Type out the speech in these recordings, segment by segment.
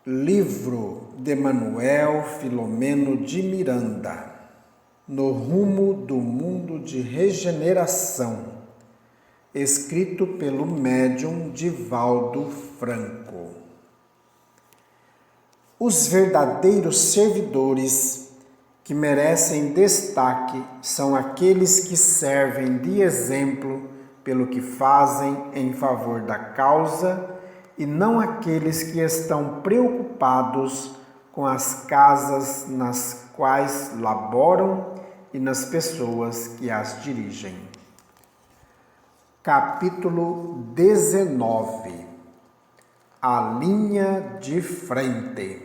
Livro de Manuel Filomeno de Miranda, No Rumo do Mundo de Regeneração, escrito pelo médium Divaldo Franco. Os verdadeiros servidores que merecem destaque são aqueles que servem de exemplo pelo que fazem em favor da causa e não aqueles que estão preocupados com as casas nas quais laboram e nas pessoas que as dirigem. Capítulo 19. A linha de frente.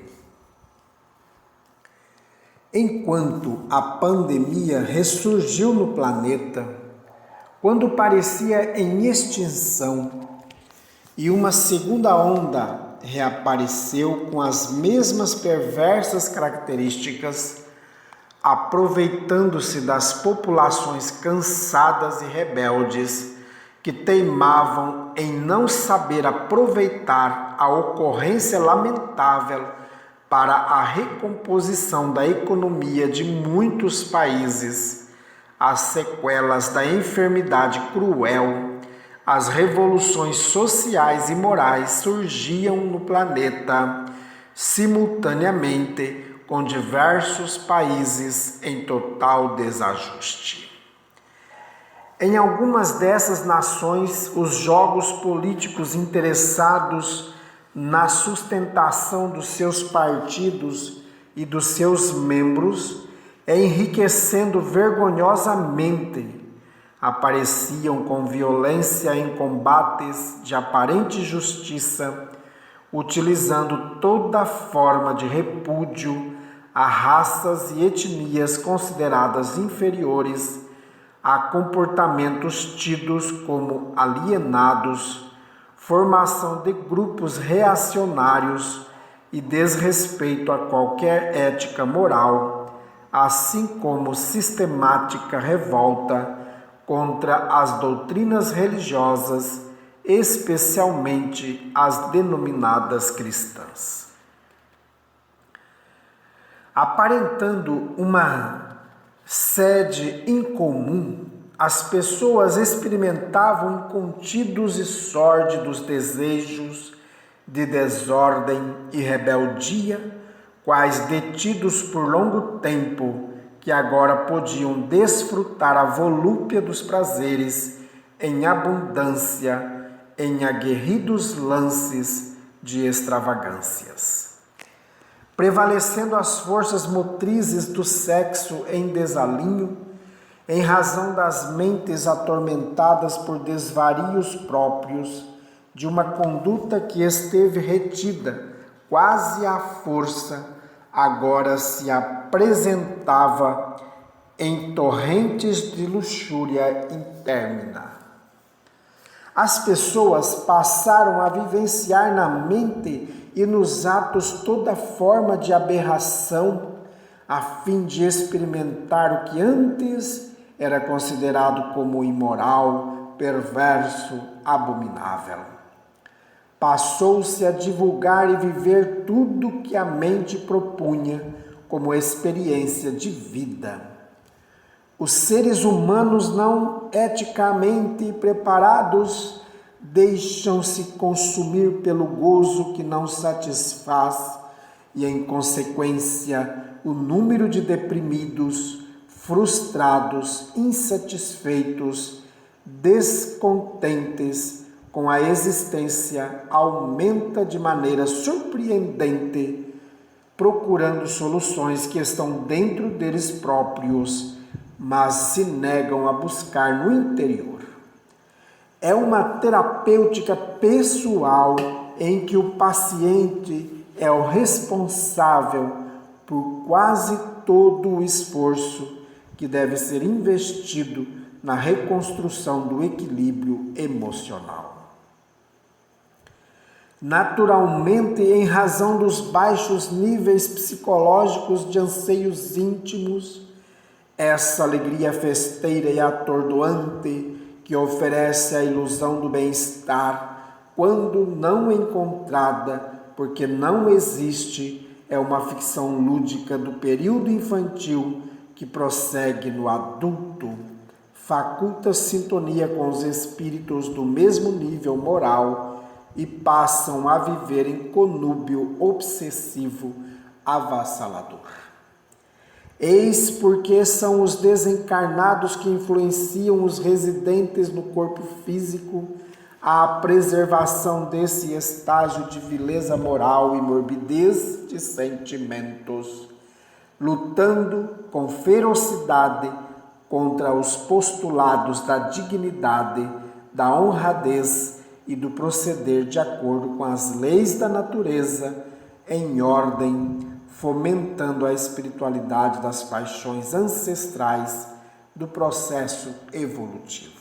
Enquanto a pandemia ressurgiu no planeta, quando parecia em extinção, e uma segunda onda reapareceu com as mesmas perversas características, aproveitando-se das populações cansadas e rebeldes que teimavam em não saber aproveitar a ocorrência lamentável para a recomposição da economia de muitos países, as sequelas da enfermidade cruel, as revoluções sociais e morais surgiam no planeta simultaneamente com diversos países em total desajuste. Em algumas dessas nações, os jogos políticos interessados na sustentação dos seus partidos e dos seus membros, enriquecendo vergonhosamente, apareciam com violência em combates de aparente justiça, utilizando toda forma de repúdio a raças e etnias consideradas inferiores, a comportamentos tidos como alienados, formação de grupos reacionários e desrespeito a qualquer ética moral, assim como sistemática revolta contra as doutrinas religiosas, especialmente as denominadas cristãs. Aparentando uma sede incomum, as pessoas experimentavam incontidos e sórdidos desejos de desordem e rebeldia, quais detidos por longo tempo, que agora podiam desfrutar a volúpia dos prazeres em abundância, em aguerridos lances de extravagâncias. Prevalecendo as forças motrizes do sexo em desalinho, em razão das mentes atormentadas por desvarios próprios, de uma conduta que esteve retida quase à força, agora se apresentava em torrentes de luxúria intermina. As pessoas passaram a vivenciar na mente e nos atos toda forma de aberração, a fim de experimentar o que antes era considerado como imoral, perverso, abominável. Passou-se a divulgar e viver tudo que a mente propunha como experiência de vida. Os seres humanos não eticamente preparados deixam-se consumir pelo gozo que não satisfaz e, em consequência, o número de deprimidos, frustrados, insatisfeitos, descontentes com a existência aumenta de maneira surpreendente, procurando soluções que estão dentro deles próprios, mas se negam a buscar no interior. É uma terapêutica pessoal em que o paciente é o responsável por quase todo o esforço que deve ser investido na reconstrução do equilíbrio emocional. Naturalmente, em razão dos baixos níveis psicológicos de anseios íntimos, essa alegria festeira e atordoante que oferece a ilusão do bem-estar, quando não encontrada, porque não existe, é uma ficção lúdica do período infantil que prossegue no adulto, faculta sintonia com os espíritos do mesmo nível moral e passam a viver em conúbio obsessivo avassalador. Eis porque são os desencarnados que influenciam os residentes no corpo físico à preservação desse estágio de vileza moral e morbidez de sentimentos, lutando com ferocidade contra os postulados da dignidade, da honradez e do proceder de acordo com as leis da natureza, em ordem, fomentando a espiritualidade das paixões ancestrais do processo evolutivo.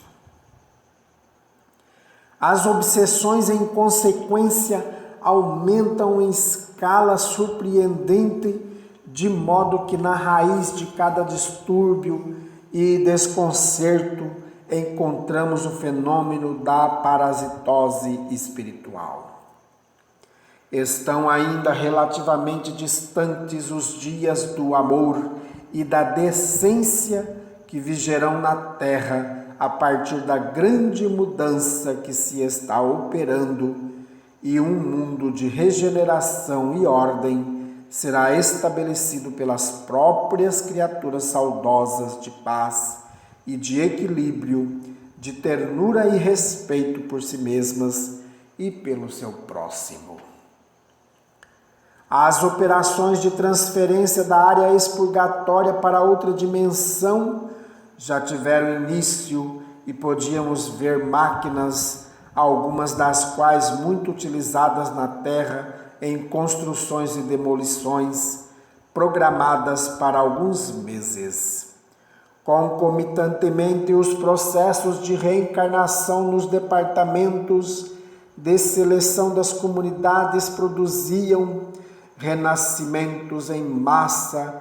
As obsessões, em consequência, aumentam em escala surpreendente, de modo que na raiz de cada distúrbio e desconcerto encontramos o fenômeno da parasitose espiritual. Estão ainda relativamente distantes os dias do amor e da decência que vigerão na terra a partir da grande mudança que se está operando, e um mundo de regeneração e ordem será estabelecido pelas próprias criaturas saudosas de paz e de equilíbrio, de ternura e respeito por si mesmas e pelo seu próximo. As operações de transferência da área expurgatória para outra dimensão já tiveram início e podíamos ver máquinas, algumas das quais muito utilizadas na Terra em construções e demolições, programadas para alguns meses. Concomitantemente, os processos de reencarnação nos departamentos de seleção das comunidades produziam renascimentos em massa,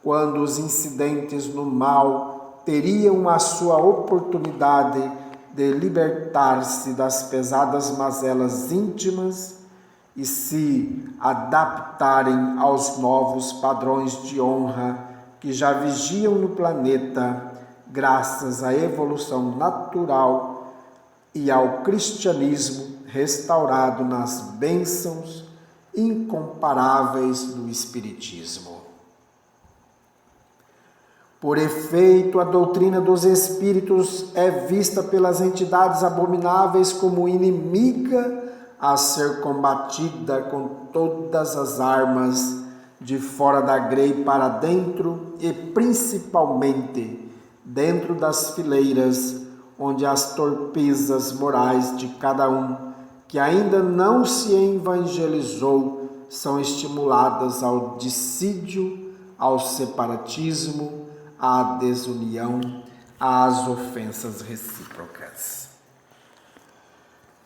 quando os incidentes no mal teriam a sua oportunidade de libertar-se das pesadas mazelas íntimas e se adaptarem aos novos padrões de honra que já vigiam no planeta, graças à evolução natural e ao cristianismo restaurado nas bênçãos incomparáveis do Espiritismo. Por efeito, a doutrina dos Espíritos é vista pelas entidades abomináveis como inimiga a ser combatida com todas as armas, de fora da grei para dentro e principalmente dentro das fileiras, onde as torpezas morais de cada um que ainda não se evangelizou são estimuladas ao dissídio, ao separatismo, à desunião, às ofensas recíprocas.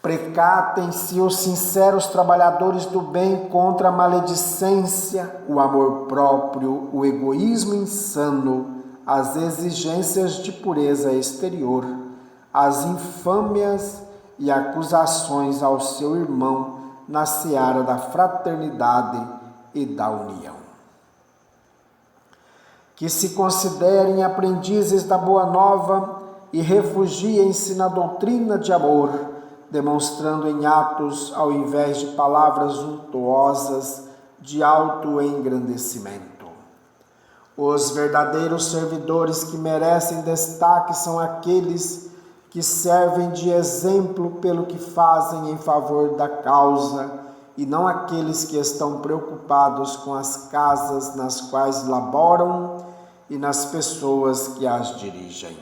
Precatem-se os sinceros trabalhadores do bem contra a maledicência, o amor próprio, o egoísmo insano, as exigências de pureza exterior, as infâmias e acusações ao seu irmão na seara da fraternidade e da união. Que se considerem aprendizes da Boa Nova e refugiem-se na doutrina de amor, demonstrando em atos, ao invés de palavras untuosas, de autoengrandecimento. Os verdadeiros servidores que merecem destaque são aqueles que servem de exemplo pelo que fazem em favor da causa, e não aqueles que estão preocupados com as casas nas quais laboram e nas pessoas que as dirigem.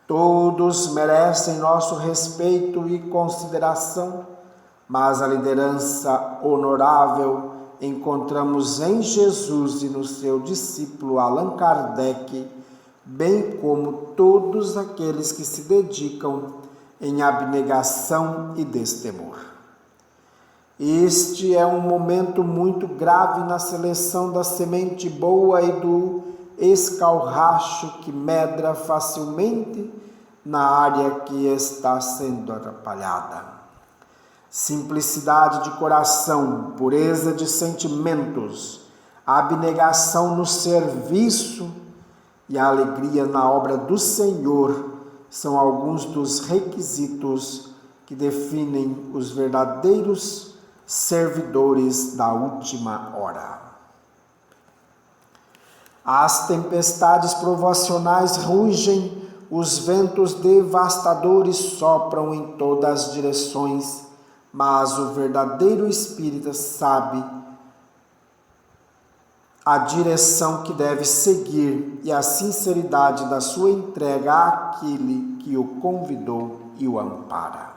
Todos merecem nosso respeito e consideração, mas a liderança honorável encontramos em Jesus e no seu discípulo Allan Kardec, bem como todos aqueles que se dedicam em abnegação e destemor. Este é um momento muito grave na seleção da semente boa e do escarracho que medra facilmente na área que está sendo atrapalhada. simplicidade de coração, pureza de sentimentos, abnegação no serviço e a alegria na obra do Senhor são alguns dos requisitos que definem os verdadeiros servidores da última hora. As tempestades provacionais rugem, os ventos devastadores sopram em todas as direções, mas o verdadeiro espírita sabe a direção que deve seguir e a sinceridade da sua entrega àquele que o convidou e o ampara.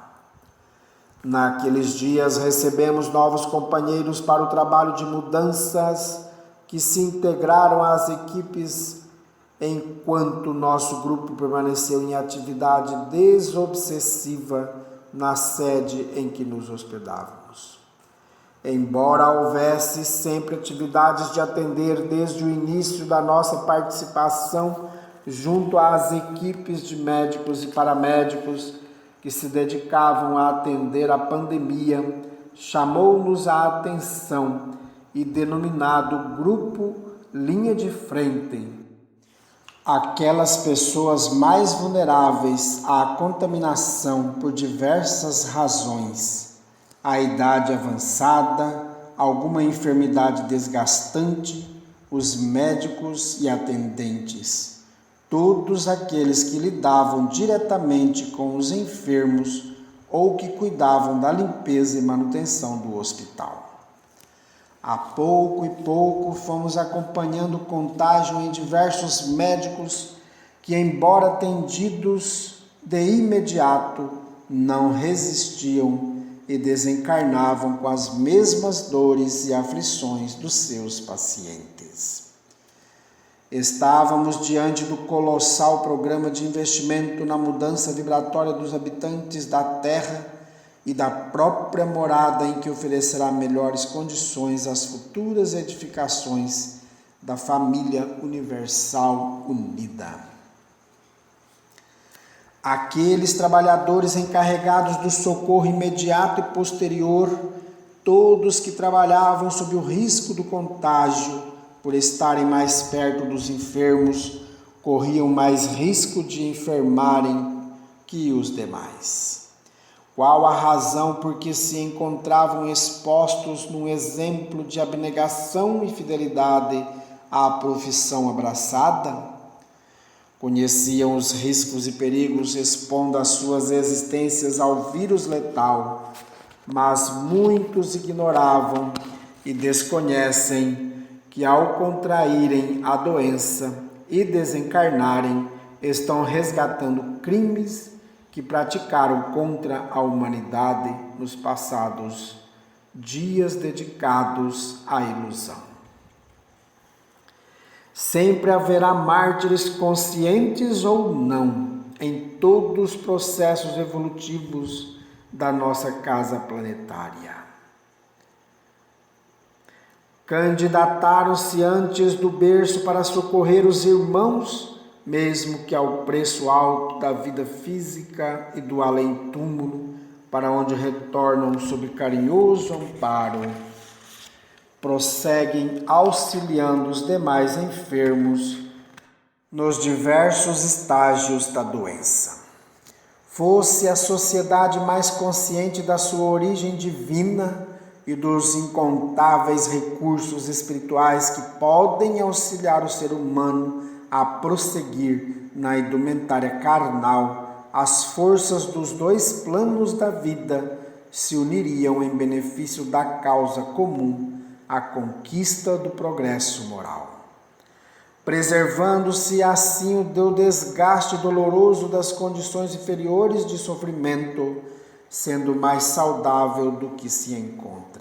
Naqueles dias recebemos novos companheiros para o trabalho de mudanças que se integraram às equipes enquanto nosso grupo permaneceu em atividade desobsessiva na sede em que nos hospedávamos. Embora houvesse sempre atividades de atender desde o início da nossa participação junto às equipes de médicos e paramédicos que se dedicavam a atender a pandemia, chamou-nos a atenção e denominado Grupo Linha de Frente, aquelas pessoas mais vulneráveis à contaminação por diversas razões, a idade avançada, alguma enfermidade desgastante, os médicos e atendentes, todos aqueles que lidavam diretamente com os enfermos ou que cuidavam da limpeza e manutenção do hospital. A pouco e pouco fomos acompanhando o contágio em diversos médicos que, embora atendidos de imediato, não resistiam e desencarnavam com as mesmas dores e aflições dos seus pacientes. Estávamos diante do colossal programa de investimento na mudança vibratória dos habitantes da Terra e da própria morada em que oferecerá melhores condições às futuras edificações da família universal unida. Aqueles trabalhadores encarregados do socorro imediato e posterior, todos que trabalhavam sob o risco do contágio, por estarem mais perto dos enfermos, corriam mais risco de enfermarem que os demais. Qual a razão por que se encontravam expostos num exemplo de abnegação e fidelidade à profissão abraçada? Conheciam os riscos e perigos expondo as suas existências ao vírus letal, mas muitos ignoravam e desconhecem que ao contraírem a doença e desencarnarem, estão resgatando crimes que praticaram contra a humanidade nos passados dias dedicados à ilusão. Sempre haverá mártires conscientes ou não em todos os processos evolutivos da nossa casa planetária. Candidataram-se antes do berço para socorrer os irmãos, mesmo que ao preço alto da vida física e do além-túmulo, para onde retornam sob carinhoso amparo. Prosseguem auxiliando os demais enfermos nos diversos estágios da doença. Fosse a sociedade mais consciente da sua origem divina e dos incontáveis recursos espirituais que podem auxiliar o ser humano a prosseguir na indumentária carnal, as forças dos dois planos da vida se uniriam em benefício da causa comum, a conquista do progresso moral. Preservando-se assim do desgaste doloroso das condições inferiores de sofrimento, sendo mais saudável do que se encontra.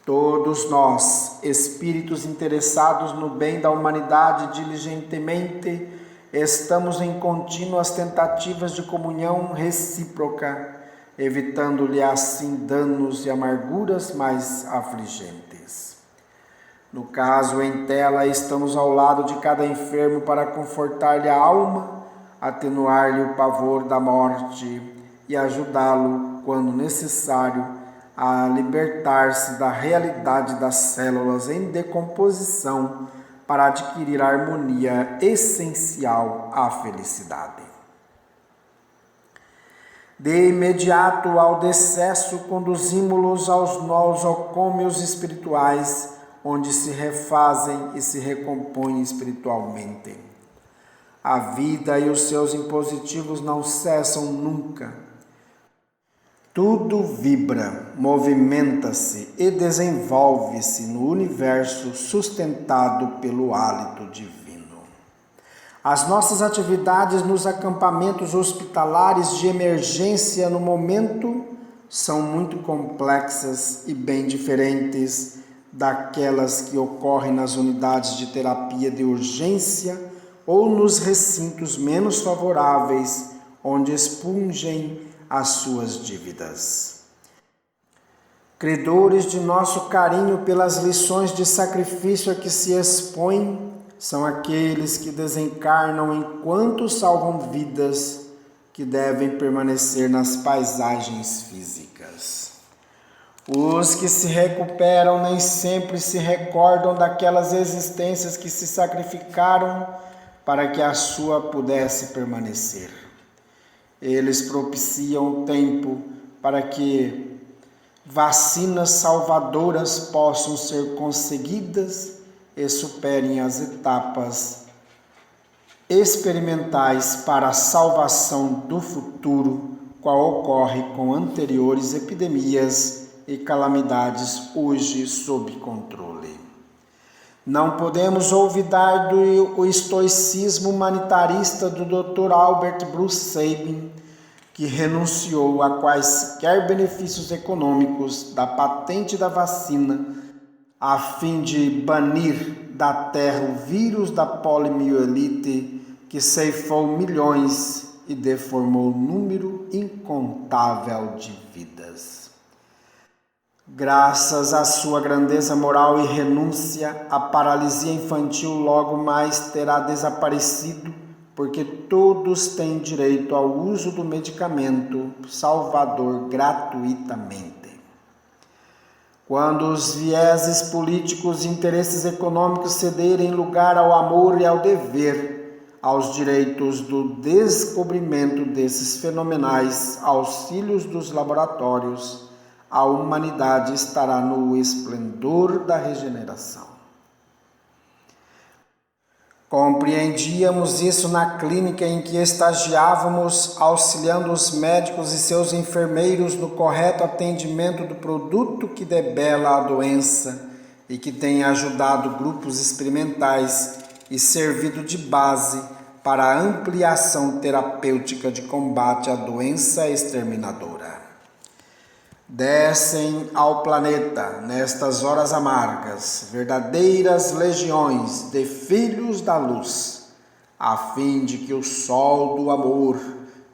Todos nós, espíritos interessados no bem da humanidade diligentemente, estamos em contínuas tentativas de comunhão recíproca, evitando-lhe assim danos e amarguras mais afligentes. No caso em tela, estamos ao lado de cada enfermo para confortar-lhe a alma, atenuar-lhe o pavor da morte e ajudá-lo quando necessário, a libertar-se da realidade das células em decomposição para adquirir a harmonia essencial à felicidade. De imediato ao decesso, conduzimos-los aos nosocômios espirituais, onde se refazem e se recompõem espiritualmente. A vida e os seus impositivos não cessam nunca. Tudo vibra, movimenta-se e desenvolve-se no universo sustentado pelo hálito divino. As nossas atividades nos acampamentos hospitalares de emergência no momento são muito complexas e bem diferentes daquelas que ocorrem nas unidades de terapia de urgência ou nos recintos menos favoráveis, onde expungem as suas dívidas. Credores de nosso carinho pelas lições de sacrifício a que se expõem, são aqueles que desencarnam enquanto salvam vidas que devem permanecer nas paisagens físicas. Os que se recuperam nem sempre se recordam daquelas existências que se sacrificaram para que a sua pudesse permanecer. Eles propiciam o tempo para que vacinas salvadoras possam ser conseguidas e superem as etapas experimentais para a salvação do futuro, qual ocorre com anteriores epidemias e calamidades hoje sob controle. Não podemos olvidar do estoicismo humanitarista do Dr. Albert Bruce Sabin, que renunciou a quaisquer benefícios econômicos da patente da vacina a fim de banir da terra o vírus da poliomielite que ceifou milhões e deformou número incontável de vidas. Graças à sua grandeza moral e renúncia, a paralisia infantil logo mais terá desaparecido, porque todos têm direito ao uso do medicamento salvador gratuitamente. Quando os vieses políticos e interesses econômicos cederem lugar ao amor e ao dever, aos direitos do descobrimento desses fenomenais auxílios dos laboratórios, a humanidade estará no esplendor da regeneração. Compreendíamos isso na clínica em que estagiávamos, auxiliando os médicos e seus enfermeiros no correto atendimento do produto que debela a doença e que tem ajudado grupos experimentais e servido de base para a ampliação terapêutica de combate à doença exterminadora. Descem ao planeta, nestas horas amargas, verdadeiras legiões de filhos da luz, a fim de que o sol do amor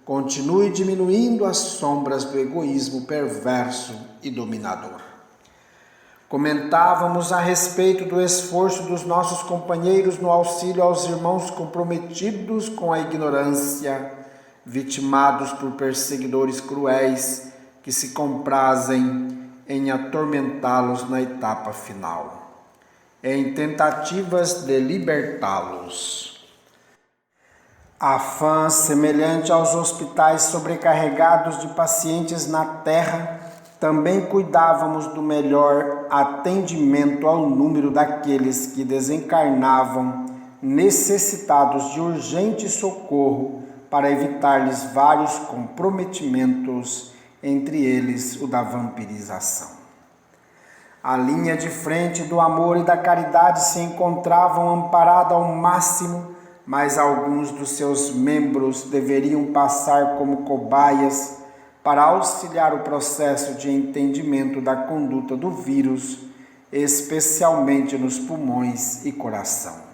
continue diminuindo as sombras do egoísmo perverso e dominador. Comentávamos a respeito do esforço dos nossos companheiros no auxílio aos irmãos comprometidos com a ignorância, vitimados por perseguidores cruéis, que se comprazem em atormentá-los na etapa final, em tentativas de libertá-los. Afã semelhante aos hospitais sobrecarregados de pacientes na terra, também cuidávamos do melhor atendimento ao número daqueles que desencarnavam necessitados de urgente socorro para evitar-lhes vários comprometimentos, entre eles o da vampirização. A linha de frente do amor e da caridade se encontravam amparada ao máximo, mas alguns dos seus membros deveriam passar como cobaias para auxiliar o processo de entendimento da conduta do vírus, especialmente nos pulmões e coração.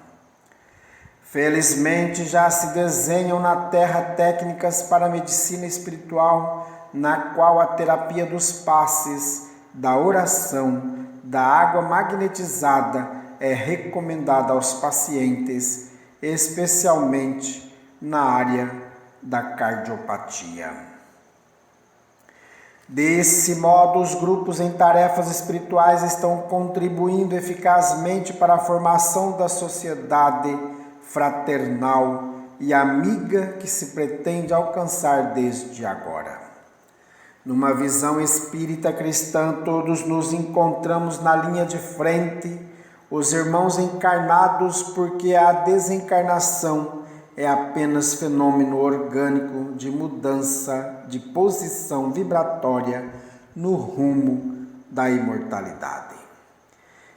Felizmente já se desenham na Terra técnicas para a medicina espiritual, na qual a terapia dos passes, da oração, da água magnetizada é recomendada aos pacientes, especialmente na área da cardiopatia. Desse modo, os grupos em tarefas espirituais estão contribuindo eficazmente para a formação da sociedade fraternal e amiga que se pretende alcançar desde agora. Numa visão espírita cristã, todos nos encontramos na linha de frente, os irmãos encarnados, porque a desencarnação é apenas fenômeno orgânico de mudança de posição vibratória no rumo da imortalidade.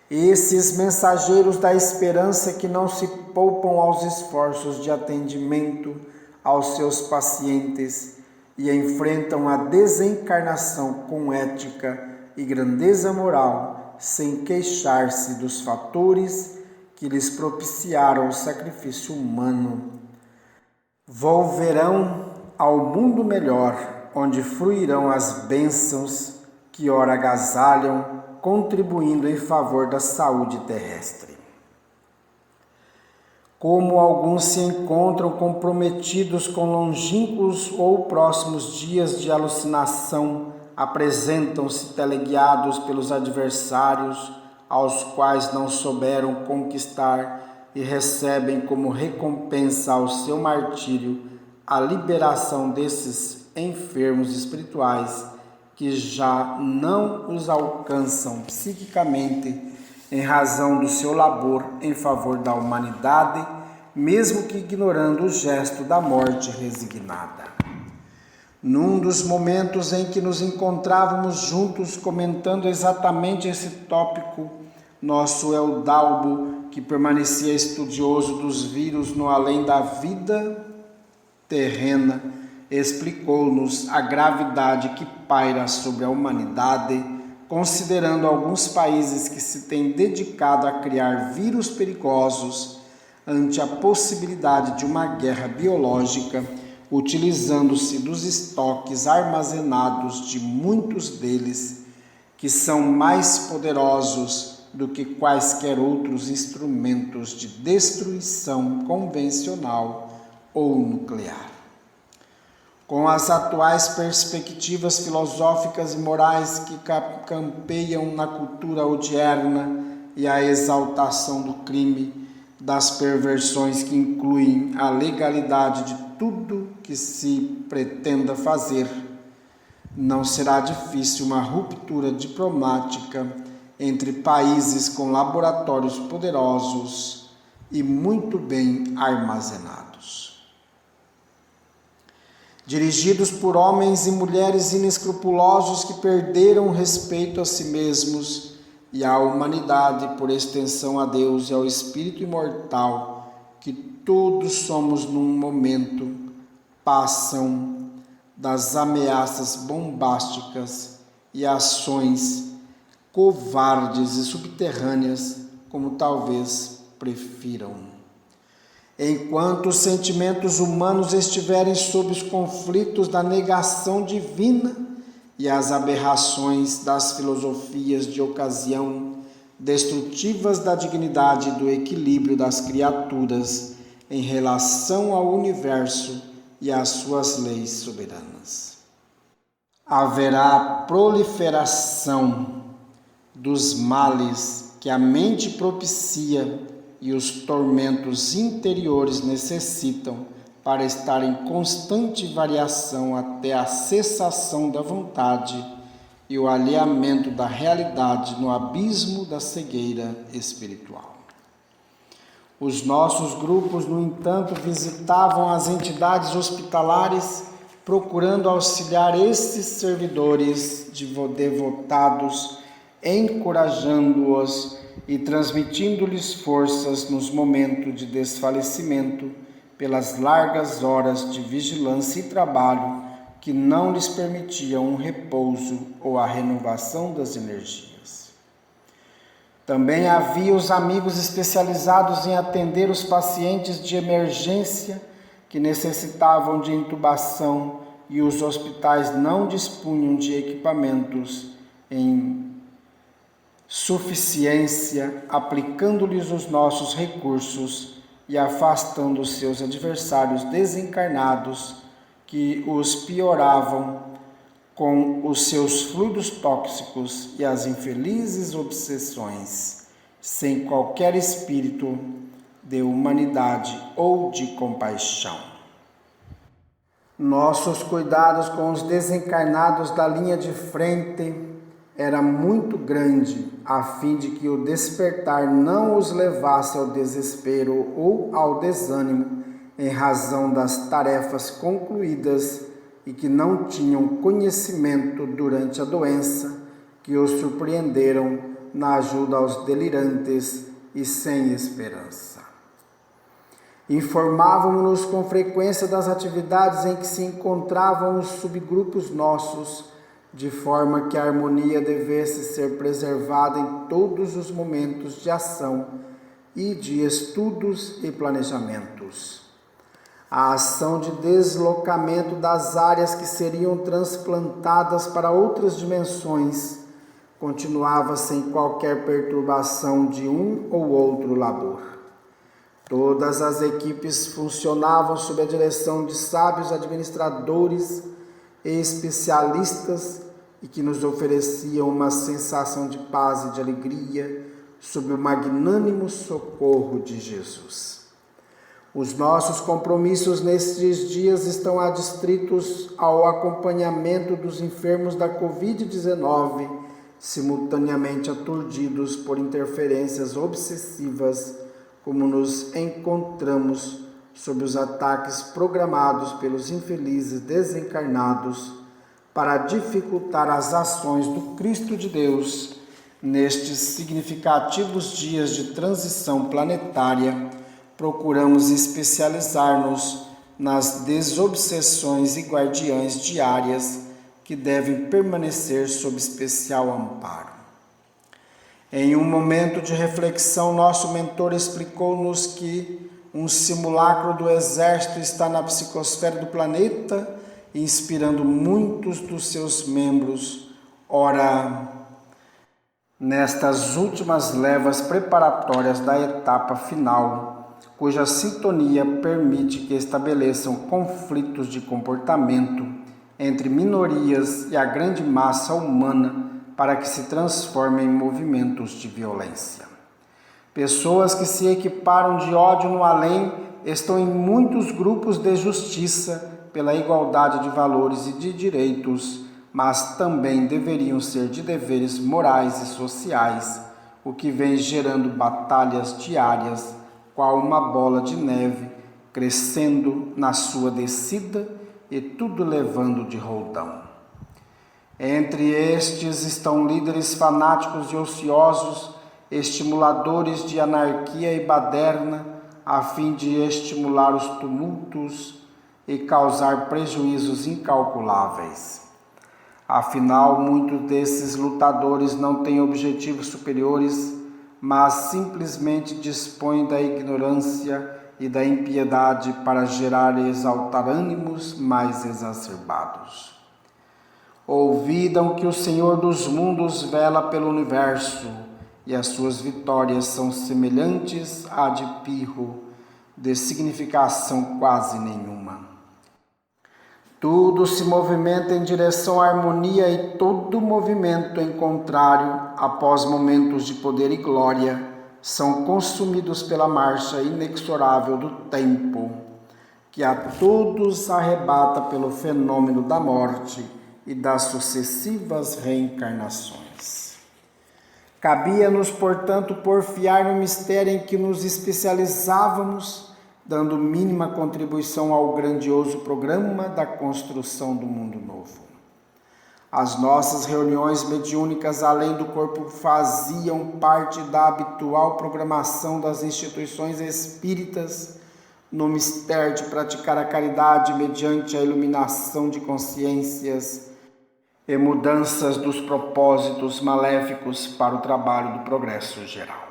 Esses mensageiros da esperança que não se poupam aos esforços de atendimento aos seus pacientes e enfrentam a desencarnação com ética e grandeza moral, sem queixar-se dos fatores que lhes propiciaram o sacrifício humano, volverão ao mundo melhor, onde fruirão as bênçãos que ora agasalham, contribuindo em favor da saúde terrestre. Como alguns se encontram comprometidos com longínquos ou próximos dias de alucinação, apresentam-se teleguiados pelos adversários, aos quais não souberam conquistar, e recebem como recompensa ao seu martírio a liberação desses enfermos espirituais que já não os alcançam psiquicamente em razão do seu labor em favor da humanidade, mesmo que ignorando o gesto da morte resignada. Num dos momentos em que nos encontrávamos juntos comentando exatamente esse tópico, nosso Eudalbo, que permanecia estudioso dos vírus no além da vida terrena, explicou-nos a gravidade que paira sobre a humanidade, considerando alguns países que se têm dedicado a criar vírus perigosos ante a possibilidade de uma guerra biológica, utilizando-se dos estoques armazenados de muitos deles, que são mais poderosos do que quaisquer outros instrumentos de destruição convencional ou nuclear. Com as atuais perspectivas filosóficas e morais que campeiam na cultura odierna e a exaltação do crime, das perversões que incluem a legalidade de tudo que se pretenda fazer, não será difícil uma ruptura diplomática entre países com laboratórios poderosos e muito bem armazenados. Dirigidos por homens e mulheres inescrupulosos que perderam o respeito a si mesmos e à humanidade, por extensão a Deus e ao Espírito imortal, que todos somos num momento, passam das ameaças bombásticas e ações covardes e subterrâneas, como talvez prefiram. Enquanto os sentimentos humanos estiverem sob os conflitos da negação divina e as aberrações das filosofias de ocasião, destrutivas da dignidade e do equilíbrio das criaturas em relação ao universo e às suas leis soberanas, haverá proliferação dos males que a mente propicia e os tormentos interiores necessitam para estar em constante variação até a cessação da vontade e o alheamento da realidade no abismo da cegueira espiritual. Os nossos grupos, no entanto, visitavam as entidades hospitalares, procurando auxiliar esses servidores devotados, encorajando-os e transmitindo-lhes forças nos momentos de desfalecimento, pelas largas horas de vigilância e trabalho que não lhes permitiam um repouso ou a renovação das energias. Também havia os amigos especializados em atender os pacientes de emergência que necessitavam de intubação, e os hospitais não dispunham de equipamentos em suficiência, aplicando-lhes os nossos recursos e afastando os seus adversários desencarnados, que os pioravam com os seus fluidos tóxicos e as infelizes obsessões, sem qualquer espírito de humanidade ou de compaixão. Nossos cuidados com os desencarnados da linha de frente era muito grande, a fim de que o despertar não os levasse ao desespero ou ao desânimo em razão das tarefas concluídas e que não tinham conhecimento durante a doença, que os surpreenderam na ajuda aos delirantes e sem esperança. Informavam-nos com frequência das atividades em que se encontravam os subgrupos nossos, de forma que a harmonia devesse ser preservada em todos os momentos de ação e de estudos e planejamentos. A ação de deslocamento das áreas que seriam transplantadas para outras dimensões continuava sem qualquer perturbação de um ou outro labor. Todas as equipes funcionavam sob a direção de sábios administradores e especialistas e que nos ofereciam uma sensação de paz e de alegria sob o magnânimo socorro de Jesus. Os nossos compromissos nestes dias estão adstritos ao acompanhamento dos enfermos da Covid-19, simultaneamente aturdidos por interferências obsessivas, como nos encontramos sob os ataques programados pelos infelizes desencarnados para dificultar as ações do Cristo de Deus nestes significativos dias de transição planetária. Procuramos especializar-nos nas desobsessões e guardiães diárias que devem permanecer sob especial amparo. Em um momento de reflexão, nosso mentor explicou-nos que um simulacro do exército está na psicosfera do planeta, inspirando muitos dos seus membros. Ora, nestas últimas levas preparatórias da etapa final, cuja sintonia permite que estabeleçam conflitos de comportamento entre minorias e a grande massa humana para que se transformem em movimentos de violência. Pessoas que se equiparam de ódio no além estão em muitos grupos de justiça pela igualdade de valores e de direitos, mas também deveriam ser de deveres morais e sociais, o que vem gerando batalhas diárias, qual uma bola de neve, crescendo na sua descida e tudo levando de roldão. Entre estes estão líderes fanáticos e ociosos, estimuladores de anarquia e baderna, a fim de estimular os tumultos e causar prejuízos incalculáveis. Afinal, muitos desses lutadores não têm objetivos superiores, mas simplesmente dispõem da ignorância e da impiedade para gerar e exaltar ânimos mais exacerbados. Ouvidam que o Senhor dos mundos vela pelo universo, e as suas vitórias são semelhantes à de Pirro, de significação quase nenhuma. Tudo se movimenta em direção à harmonia e todo movimento em contrário, após momentos de poder e glória, são consumidos pela marcha inexorável do tempo, que a todos arrebata pelo fenômeno da morte e das sucessivas reencarnações. Cabia-nos, portanto, porfiar no mistério em que nos especializávamos, dando mínima contribuição ao grandioso programa da construção do mundo novo. As nossas reuniões mediúnicas além do corpo faziam parte da habitual programação das instituições espíritas no mistério de praticar a caridade mediante a iluminação de consciências e mudanças dos propósitos maléficos para o trabalho do progresso geral.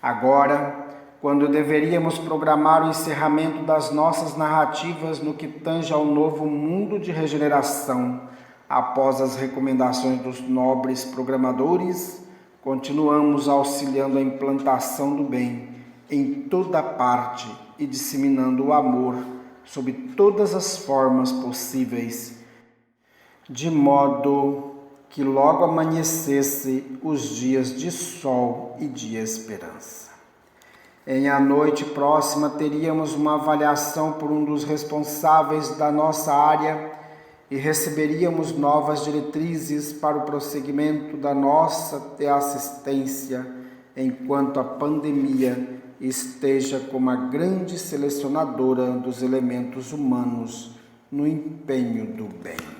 Agora, quando deveríamos programar o encerramento das nossas narrativas no que tange ao novo mundo de regeneração, após as recomendações dos nobres programadores, continuamos auxiliando a implantação do bem em toda parte e disseminando o amor sob todas as formas possíveis, de modo que logo amanhecesse os dias de sol e de esperança. Em a noite próxima teríamos uma avaliação por um dos responsáveis da nossa área e receberíamos novas diretrizes para o prosseguimento da nossa assistência enquanto a pandemia esteja como a grande selecionadora dos elementos humanos no empenho do bem.